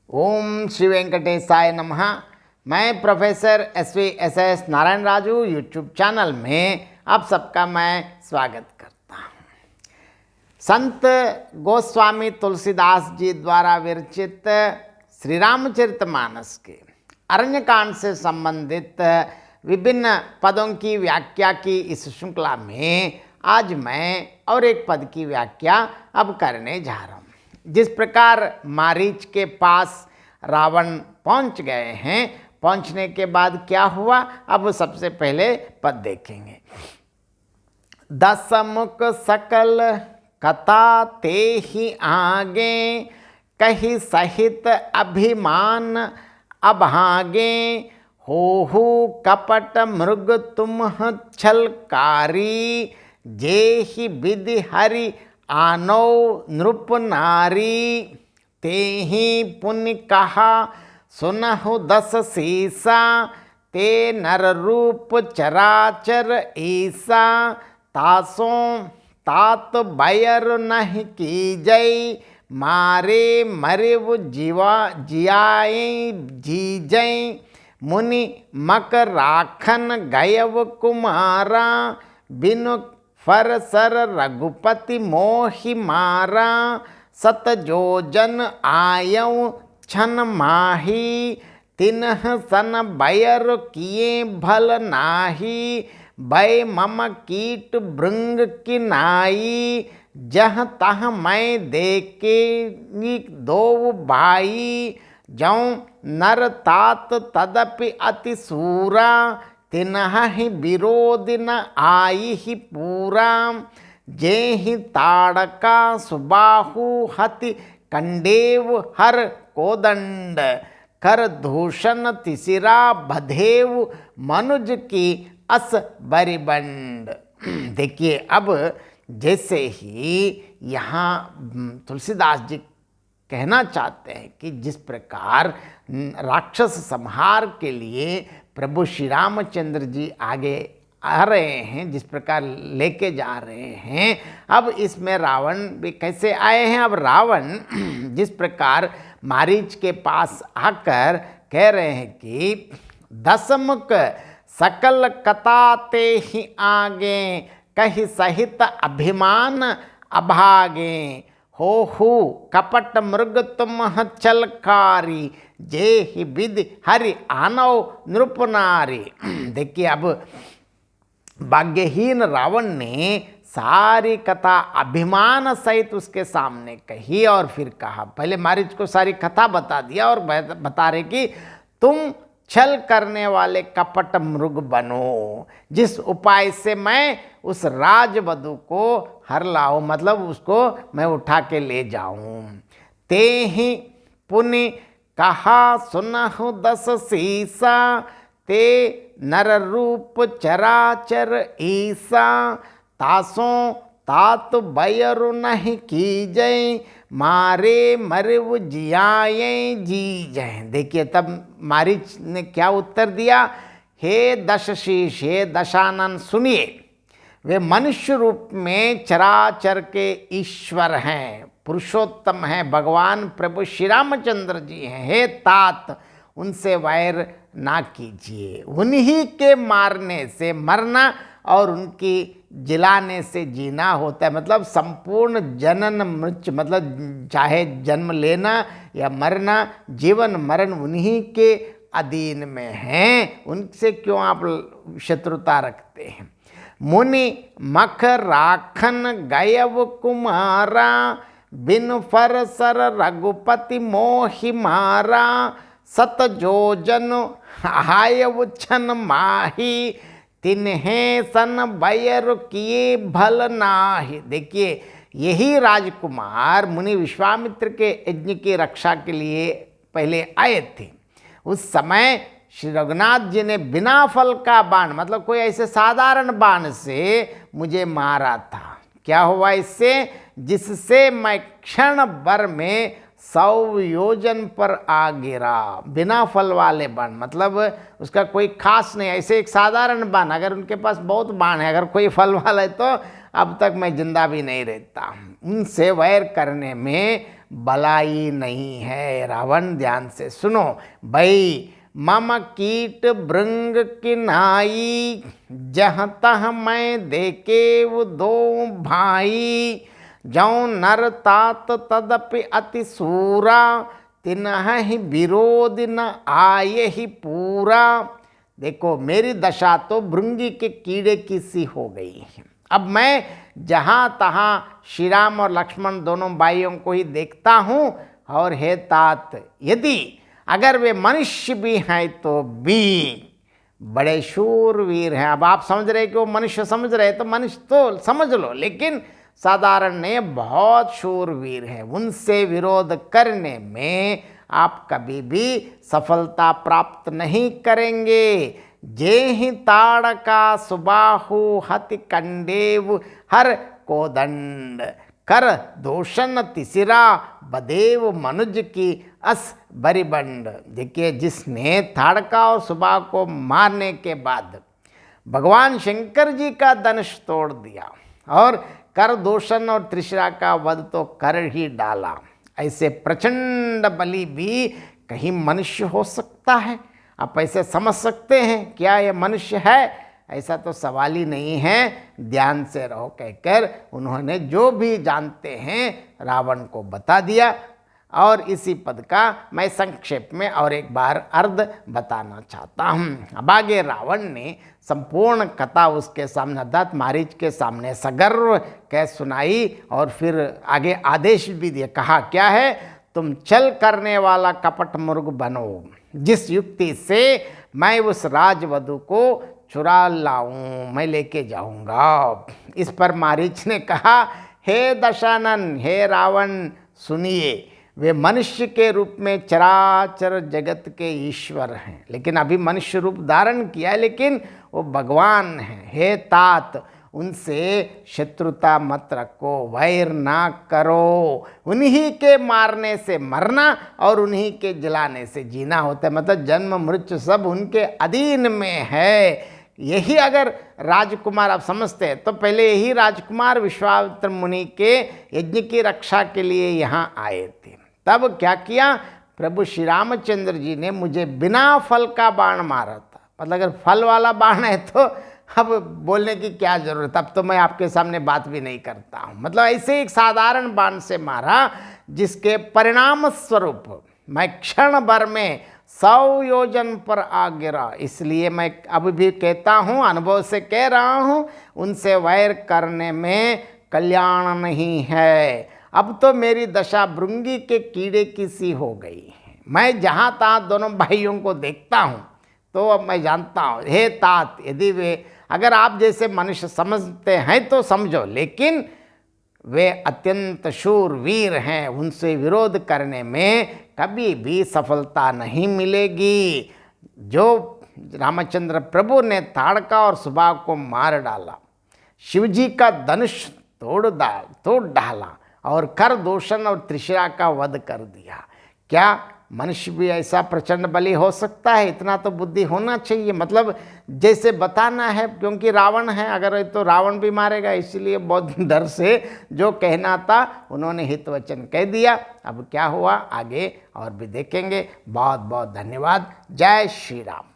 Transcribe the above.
ओम श्री वेंकटेशाय नमः। मैं professor S Narayan Raju YouTube channel में आप सबका मैं स्वागत करता हूँ। संत गोस्वामी तुलसीदास जी द्वारा विरचित श्री रामचरितमानस के अरण्यकांड से संबंधित विभिन्न पदों की व्याख्या की इस श्रृंखला में आज मैं और एक पद की व्याख्या अब करने जा रहा हूँ। जिस प्रकार मारीच के पास रावण पहुंच गए हैं, पहुंचने के बाद क्या हुआ, अब सबसे पहले पद देखेंगे। दसमुख सकल कथा ते ही आगे, कही सहित अभिमान अभागे, हो कपट मृग तुम छलकारी, जे ही विधि हरि आनो नृप नारी, ते ही पुण्य कहा सुनहु दस सीसा, ते नर रूप चराचर ईसा, तासों तात बैर नहीं की जय, मारे मरिव जीवा जियाए जी जय, मुनि मक राखन गयव कुमारा, बिनु फर सर रघुपति मोहि मारा, सत जोजन आयऊ छन माही, तिन्ह सन बैर किए भल नाही, बै मम कीट भृंग किनाई, जह तह मैं देके दो भाई, जौं नर तात तदपि अति सूरा, तिन्हि विरोध न आई ही पूरा, जे ही ताड़का सुबाहु हति कंडेव हर कोदंड, कर दूषण तिसिरा बधेव मनुज की अस बरिबंड। देखिए, अब जैसे ही यहाँ तुलसीदास जी कहना चाहते हैं कि जिस प्रकार राक्षस संहार के लिए प्रभु श्री रामचंद्र जी आगे आ रहे हैं, जिस प्रकार लेके जा रहे हैं, अब इसमें रावण भी कैसे आए हैं। अब रावण जिस प्रकार मारीच के पास आकर कह रहे हैं कि दसमुख सकल कथा ते ही आगे, कही सहित अभिमान अभागे, हो कपट मृग तुम छलकारी, जे ही विधि हरि आनव नृप नारी। देखिए, अब भाग्यहीन रावण ने सारी कथा अभिमान सहित उसके सामने कही और फिर कहा, पहले मारीच को सारी कथा बता दिया और बता रहे कि तुम छल करने वाले कपट मृग बनो, जिस उपाय से मैं उस राजवधु को हर लाऊं, मतलब उसको मैं उठा के ले जाऊं। ते ही पुनि कहा सुनहु दस सीसा, ते नर रूप चराचर ईसा, तासों तात बैर नहीं की जय, मारे मरिव जियाए जी जय। देखिए, तब मारीच ने क्या उत्तर दिया, हे दशशीष, हे दशानन, सुनिए, वे मनुष्य रूप में चराचर के ईश्वर हैं, पुरुषोत्तम हैं, भगवान प्रभु श्री रामचंद्र जी हैं। हे तात, उनसे वैर ना कीजिए, उन्हीं के मारने से मरना और उनकी जिलाने से जीना होता है। मतलब संपूर्ण जनन मृत्यु, मतलब चाहे जन्म लेना या मरना, जीवन मरण उन्हीं के अधीन में हैं, उनसे क्यों आप शत्रुता रखते हैं। मुनि मख राखन गयव कुमारा, बिन फर सर रघुपति मोहि मारा, सत जोजन आयव छन माही, तिन्हें सन बैर किए भल नाही। देखिए, यही राजकुमार मुनि विश्वामित्र के यज्ञ की रक्षा के लिए पहले आए थे। उस समय श्री रघुनाथ जी ने बिना फल का बाण, मतलब कोई ऐसे साधारण बाण से मुझे मारा था। क्या हुआ इससे, जिससे मैं क्षण भर में 100 योजन पर आ गिरा। बिना फल वाले बाण, मतलब उसका कोई खास नहीं, ऐसे एक साधारण बाण। अगर उनके पास बहुत बाण है, अगर कोई फल वाला है तो अब तक मैं जिंदा भी नहीं रहता। उनसे वैर करने में बलाई नहीं है। रावण ध्यान से सुनो भाई, मम कीट भृंग किनाई, जहाँ तह मैं देखे वो दो भाई, जौ नर तात तदपि अति सूरा, तिन्हि विरोध न आये ही पूरा। देखो मेरी दशा तो भृंगी के कीड़े की सी हो गई है। अब मैं जहाँ तहाँ श्री राम और लक्ष्मण दोनों भाइयों को ही देखता हूँ, और हे तात, यदि अगर वे मनुष्य भी हैं तो भी बड़े शूरवीर हैं। अब आप समझ रहे कि वो मनुष्य समझ रहे, तो मनुष्य तो समझ लो, लेकिन साधारण ने बहुत शूरवीर हैं। उनसे विरोध करने में आप कभी भी सफलता प्राप्त नहीं करेंगे। जेहि ताड़का सुबाहु हति कंडेव, हर कोदंड कर दोषण तिसिरा, बदेव मनुज की अस बरिबंड। देखिए, जिसने ताड़का और सुबाह को मारने के बाद भगवान शंकर जी का धनुष तोड़ दिया और कर दोषण और त्रिशिरा का वध तो कर ही डाला, ऐसे प्रचंड बली भी कहीं मनुष्य हो सकता है? आप ऐसे समझ सकते हैं क्या ये मनुष्य है? ऐसा तो सवाल ही नहीं है। ध्यान से रहो कहकर उन्होंने जो भी जानते हैं रावण को बता दिया। और इसी पद का मैं संक्षेप में और एक बार अर्ध बताना चाहता हूँ। अब आगे रावण ने संपूर्ण कथा उसके सामने अर्थात मारीच के सामने सगर्व कह सुनाई, और फिर आगे आदेश भी दिया। कहा क्या है? तुम छल करने वाला कपट मुर्ग बनो, जिस युक्ति से मैं उस राजवधु को चुरा लाऊं, मैं लेके जाऊंगा। इस पर मारीच ने कहा, हे दशानन, हे रावण, सुनिए, वे मनुष्य के रूप में चराचर जगत के ईश्वर हैं, लेकिन अभी मनुष्य रूप धारण किया है, लेकिन वो भगवान हैं। हे तात, उनसे शत्रुता मत रखो, वैर ना करो। उन्हीं के मारने से मरना और उन्हीं के जलाने से जीना होता है। मतलब जन्म मृत्यु सब उनके अधीन में है। यही अगर राजकुमार आप समझते हैं, तो पहले यही राजकुमार विश्वामित्र मुनि के यज्ञ की रक्षा के लिए यहाँ आए थे। तब क्या किया? प्रभु श्री रामचंद्र जी ने मुझे बिना फल का बाण मारा था। मतलब अगर फल वाला बाण है तो अब बोलने की क्या जरूरत, अब तो मैं आपके सामने बात भी नहीं करता हूँ। मतलब ऐसे एक साधारण बाण से मारा, जिसके परिणाम स्वरूप मैं क्षण भर में 100 योजन पर आ गिरा। इसलिए मैं अब भी कहता हूँ, अनुभव से कह रहा हूँ, उनसे वैर करने में कल्याण नहीं है। अब तो मेरी दशा भृंगी के कीड़े की सी हो गई है। मैं जहाँ तहाँ दोनों भाइयों को देखता हूँ तो अब मैं जानता हूँ, हे तात, यदि वे अगर आप जैसे मनुष्य समझते हैं तो समझो, लेकिन वे अत्यंत शूरवीर हैं। उनसे विरोध करने में कभी भी सफलता नहीं मिलेगी। जो रामचंद्र प्रभु ने ताड़का और सुबाह को मार डाला, शिवजी का धनुष तोड़ डाला और कर दोषण और त्रिशिरा का वध कर दिया, क्या मनुष्य भी ऐसा प्रचंड बली हो सकता है? इतना तो बुद्धि होना चाहिए। मतलब जैसे बताना है, क्योंकि रावण है, अगर तो रावण भी मारेगा, इसलिए बहुत डर से जो कहना था उन्होंने हित वचन कह दिया। अब क्या हुआ आगे और भी देखेंगे। बहुत बहुत धन्यवाद। जय श्री राम।